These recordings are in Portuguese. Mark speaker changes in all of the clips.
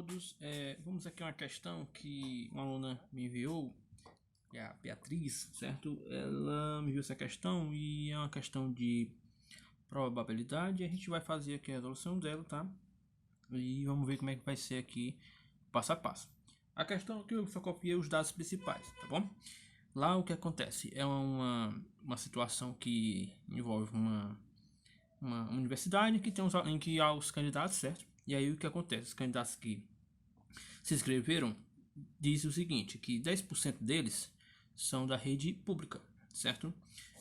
Speaker 1: todos. Vamos aqui a uma questão que uma aluna me enviou, é a Beatriz, certo? Ela me enviou essa questão e é uma questão de probabilidade. A gente vai fazer aqui a resolução dela, tá? E vamos ver como é que vai ser aqui passo a passo. A questão aqui eu só copiei os dados principais, tá bom? Lá o que acontece é uma situação que envolve uma universidade que tem em que há os candidatos, certo? E aí o que acontece? Os candidatos que se inscreveram diz o seguinte, que 10% deles são da rede pública, certo?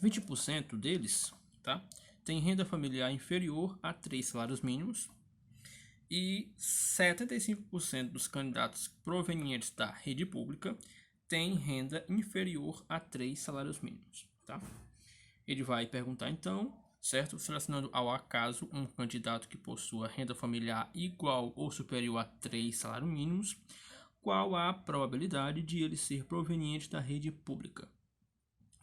Speaker 1: 20% deles, tá? Tem renda familiar inferior a 3 salários mínimos e 75% dos candidatos provenientes da rede pública têm renda inferior a 3 salários mínimos, tá? Ele vai perguntar então, certo? Selecionando ao acaso um candidato que possua renda familiar igual ou superior a 3 salários mínimos, qual a probabilidade de ele ser proveniente da rede pública,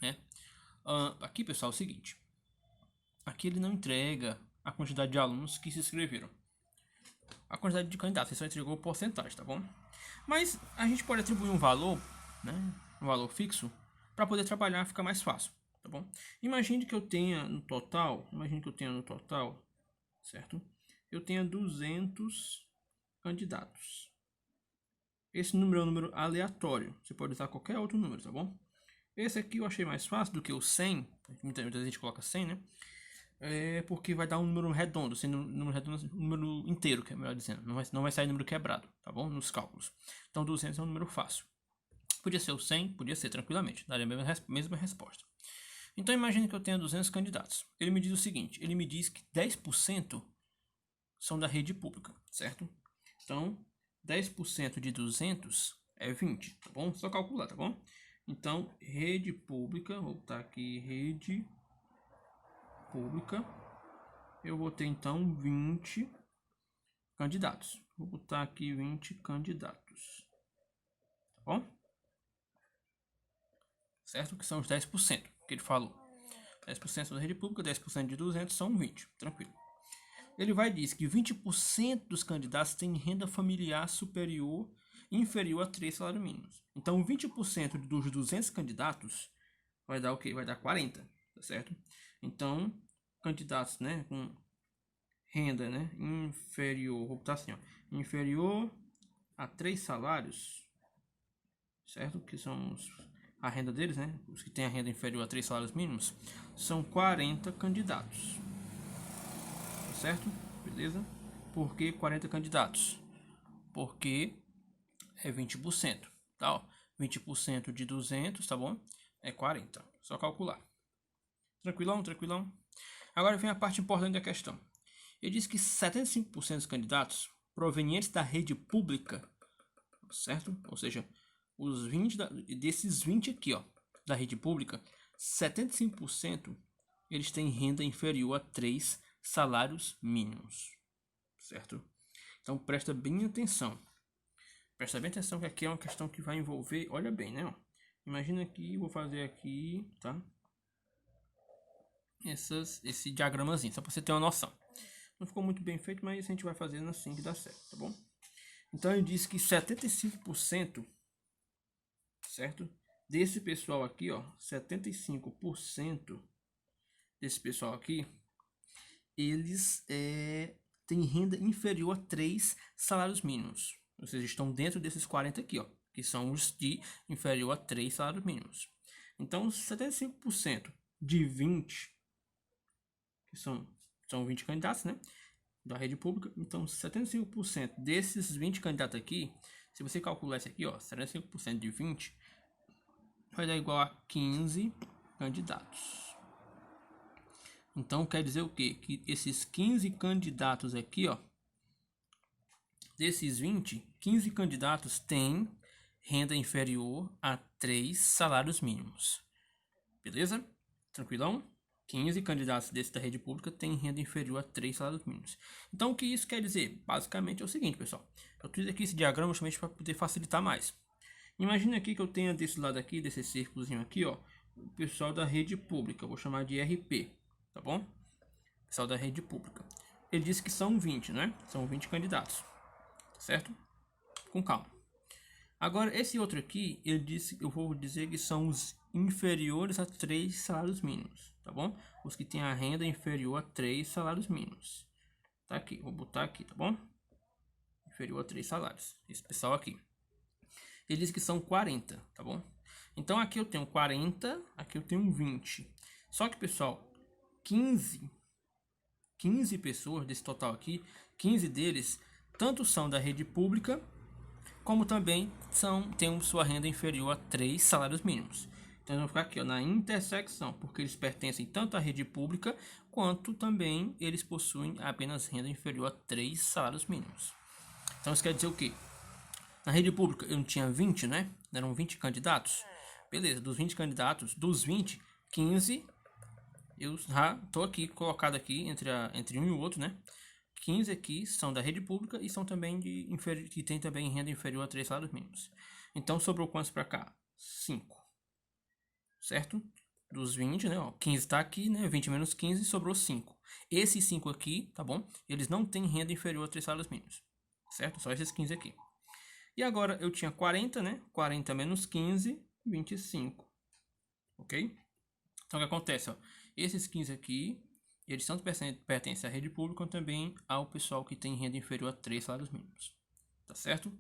Speaker 1: né? Aqui, pessoal, é o seguinte. Aqui ele não entrega a quantidade de alunos que se inscreveram. A quantidade de candidatos, ele só entregou porcentagem, tá bom? Mas a gente pode atribuir um valor, né? Um valor fixo, para poder trabalhar, fica mais fácil, tá bom? Imagine que eu tenha no total, certo? Eu tenha 200 candidatos. Esse número é um número aleatório. Você pode usar qualquer outro número, tá bom? Esse aqui eu achei mais fácil do que o 100. Muita gente coloca 100, né? Porque vai dar um número redondo. Sendo número redondo, um número inteiro, que é melhor dizendo. Não vai sair número quebrado, tá bom? Nos cálculos. Então 200 é um número fácil. Podia ser o 100, podia ser tranquilamente. Daria a mesma resposta. Então imagine que eu tenha 200 candidatos. Ele me diz o seguinte. Ele me diz que 10% são da rede pública, certo? Então 10% de 200 é 20, tá bom? Só calcular, tá bom? Então, rede pública, vou botar aqui rede pública. Eu vou ter então 20 candidatos. Vou botar aqui 20 candidatos. Tá bom? Certo? Que são os 10% que ele falou. 10% da rede pública, 10% de 200 são 20. Tranquilo. Ele vai dizer que 20% dos candidatos têm renda familiar inferior a 3 salários mínimos. Então, 20% dos 200 candidatos vai dar o quê? Vai dar 40, tá certo? Então, candidatos, né, com renda, né, inferior, vou botar assim, ó, inferior a 3 salários, certo? Que são a renda deles, né? Os que têm a renda inferior a 3 salários mínimos, são 40 candidatos. Certo? Beleza? Por que 40 candidatos? Porque é 20%, tá? Ó, 20% de 200, tá bom? É 40. Só calcular. Tranquilão, tranquilão? Agora vem a parte importante da questão. Ele diz que 75% dos candidatos provenientes da rede pública, certo? Ou seja, os 20 desses 20 aqui, ó, da rede pública, 75% eles têm renda inferior a 3 salários mínimos, certo? Então presta bem atenção. Presta bem atenção que aqui é uma questão que vai envolver, olha bem, né? Ó. Imagina aqui, vou fazer aqui, tá? Esse diagramazinho, só para você ter uma noção. Não ficou muito bem feito, mas a gente vai fazendo assim que dá certo, tá bom? Então ele diz que 75%, certo? Desse pessoal aqui, ó, 75% desse pessoal aqui, eles têm renda inferior a 3 salários mínimos. Ou seja, estão dentro desses 40 aqui, ó, que são os de inferior a 3 salários mínimos. Então, 75% de 20, que são 20 candidatos, né, da rede pública. Então, 75% desses 20 candidatos aqui, se você calcular isso aqui, ó, 75% de 20, vai dar igual a 15 candidatos. Então, quer dizer o quê? Que esses 15 candidatos aqui, ó, desses 20, 15 candidatos têm renda inferior a 3 salários mínimos. Beleza? Tranquilão? 15 candidatos desse da rede pública têm renda inferior a 3 salários mínimos. Então, o que isso quer dizer? Basicamente é o seguinte, pessoal. Eu fiz aqui esse diagrama justamente para poder facilitar mais. Imagina aqui que eu tenha desse lado aqui, desse círculozinho aqui, ó, o pessoal da rede pública. Eu vou chamar de RP. Tá bom? Pessoal da rede pública. Ele disse que são 20, né? São 20 candidatos. Certo? com calma. Agora, esse outro aqui, eu vou dizer que são os inferiores a 3 salários mínimos, tá bom? Os que têm a renda inferior a 3 salários mínimos. Tá aqui, vou botar aqui, tá bom? Inferior a 3 salários. Esse pessoal aqui. Ele diz que são 40, tá bom? Então aqui eu tenho 40, aqui eu tenho 20. Só que, pessoal, 15 pessoas desse total aqui, 15 deles, tanto são da rede pública, como também têm sua renda inferior a 3 salários mínimos. Então, eu vou ficar aqui ó, na intersecção, porque eles pertencem tanto à rede pública, quanto também eles possuem apenas renda inferior a 3 salários mínimos. Então, isso quer dizer o quê? Na rede pública eu não tinha 20, né? Eram 20 candidatos. Beleza, dos 20 candidatos, dos 20, 15, eu já estou aqui colocado aqui entre um e o outro, né? 15 aqui são da rede pública e são também que tem também renda inferior a 3 salários mínimos. Então sobrou quantos para cá? 5. Certo? Dos 20, né? Ó, 15 está aqui, né? 20 menos 15, sobrou 5. Esses 5 aqui, tá bom? Eles não têm renda inferior a 3 salários mínimos. Certo? Só esses 15 aqui. E agora eu tinha 40, né? 40 menos 15, 25. Ok? Então o que acontece? Ó? Esses 15 aqui, eles tanto pertencem à rede pública, como também ao pessoal que tem renda inferior a 3 salários mínimos. Tá certo?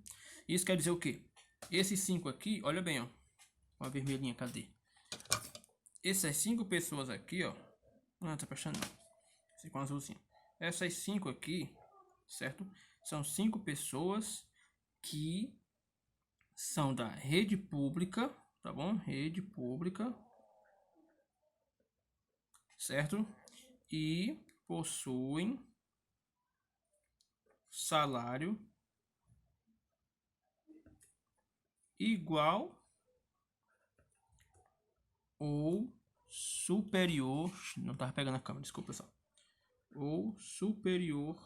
Speaker 1: Isso quer dizer o quê? Esses 5 aqui, olha bem, ó. Uma vermelhinha, cadê? Essas 5 pessoas aqui, ó. Não, tá prestando não. Esse com azulzinho. Essas 5 aqui, certo? São 5 pessoas que são da rede pública, tá bom? Rede pública. Certo? E possuem salário igual ou superior, não tava pegando a câmera, desculpa pessoal, ou superior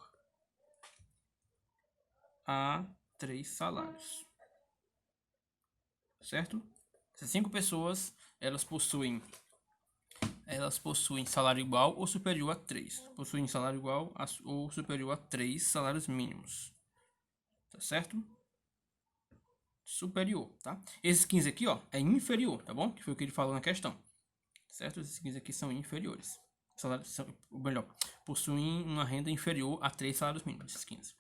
Speaker 1: a 3 salários, certo? Essas 5 pessoas, elas possuem salário igual ou superior a 3. Possuem salário igual ou superior a 3 salários mínimos. Tá certo? Superior, tá? Esses 15 aqui, ó, é inferior, tá bom? Que foi o que ele falou na questão. Certo? Esses 15 aqui são inferiores. Melhor, possuem uma renda inferior a 3 salários mínimos, esses 15.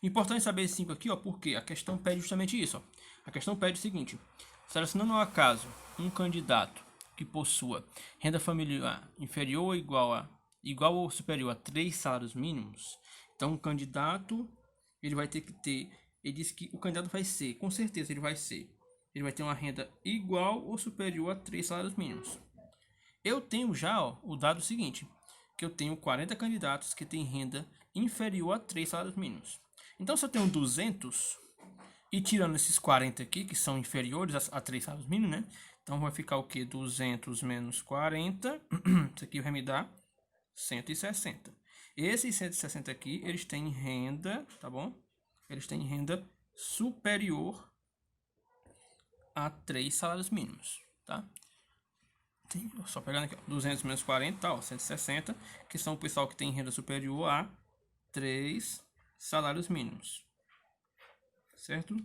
Speaker 1: Importante saber esses 5 aqui, ó, porque a questão pede justamente isso, ó. A questão pede o seguinte: selecionando ao acaso um candidato que possua renda familiar inferior ou igual ou superior a 3 salários mínimos, então o candidato ele vai ter que ter, ele diz que o candidato vai ser, com certeza ele vai ter uma renda igual ou superior a 3 salários mínimos. Eu tenho já ó, o dado seguinte, que eu tenho 40 candidatos que têm renda inferior a 3 salários mínimos. Então se eu tenho 200 e tirando esses 40 aqui, que são inferiores a 3 salários mínimos, né? Então vai ficar o que? 200 menos 40. Isso aqui vai me dar 160. Esses 160 aqui, eles têm renda, tá bom? Eles têm renda superior a 3 salários mínimos, tá? Só pegando aqui, ó, 200 menos 40, tá, ó, 160, que são o pessoal que tem renda superior a 3 salários mínimos. Certo?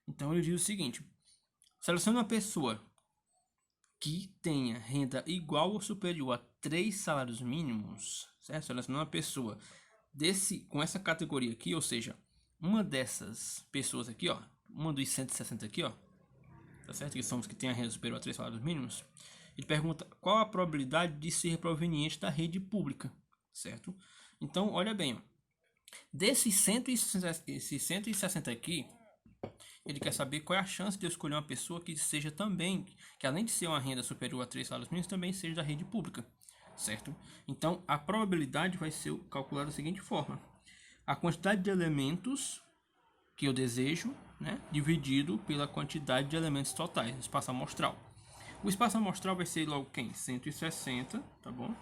Speaker 1: Então ele diz o seguinte: selecione uma pessoa que tenha renda igual ou superior a 3 salários mínimos, certo? Selecione uma pessoa com essa categoria aqui, ou seja, uma dessas pessoas aqui, ó, uma dos 160 aqui, ó, tá certo? Que são os que têm a renda superior a 3 salários mínimos. Ele pergunta qual a probabilidade de ser proveniente da rede pública, certo? Então, olha bem, ó, desses 160 aqui, ele quer saber qual é a chance de eu escolher uma pessoa que seja também, que além de ser uma renda superior a 3 salários mínimos, também seja da rede pública, certo? Então, a probabilidade vai ser calculada da seguinte forma: a quantidade de elementos que eu desejo, né, dividido pela quantidade de elementos totais, espaço amostral. O espaço amostral vai ser logo quem? 160, tá bom?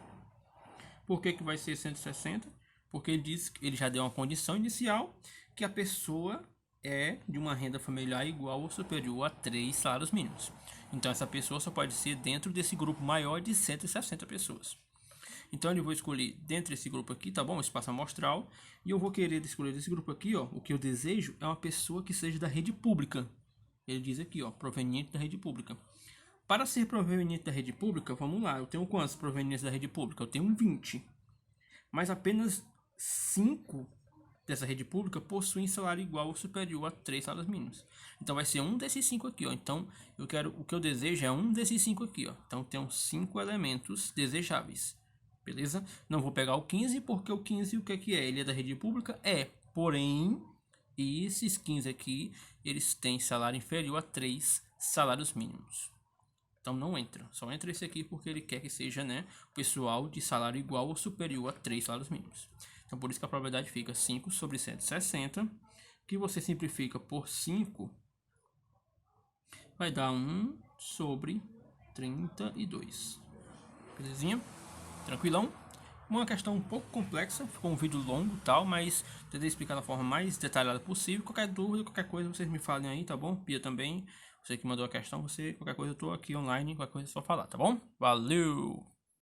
Speaker 1: Por que vai ser 160? Porque ele já deu uma condição inicial que a pessoa é de uma renda familiar igual ou superior a 3 salários mínimos. Então essa pessoa só pode ser dentro desse grupo maior de 160 pessoas. Então ele vai escolher dentro desse grupo aqui, tá bom? Espaço amostral. E eu vou querer escolher desse grupo aqui, ó. O que eu desejo é uma pessoa que seja da rede pública. Ele diz aqui, ó, proveniente da rede pública. Para ser proveniente da rede pública, vamos lá. Eu tenho quantos provenientes da rede pública? Eu tenho 20. Mas apenas 5 dessa rede pública possuem salário igual ou superior a 3 salários mínimos. Então vai ser um desses 5 aqui, ó. Então o que eu desejo é um desses 5 aqui, ó. Então tem 5 elementos desejáveis. Beleza? Não vou pegar o 15 porque o 15 o que é? Ele é da rede pública? É. Porém, esses 15 aqui, eles têm salário inferior a 3 salários mínimos. Então não entra. Só entra esse aqui porque ele quer que seja, né, pessoal de salário igual ou superior a 3 salários mínimos. Então por isso que a probabilidade fica 5 sobre 160, que você simplifica por 5, vai dar 1 sobre 32. Belezinha? Tranquilão? Uma questão um pouco complexa, ficou um vídeo longo e tal, mas tentei explicar da forma mais detalhada possível. Qualquer dúvida, qualquer coisa, vocês me falem aí, tá bom? Pia também, você que mandou a questão, qualquer coisa eu tô aqui online, qualquer coisa é só falar, tá bom? Valeu!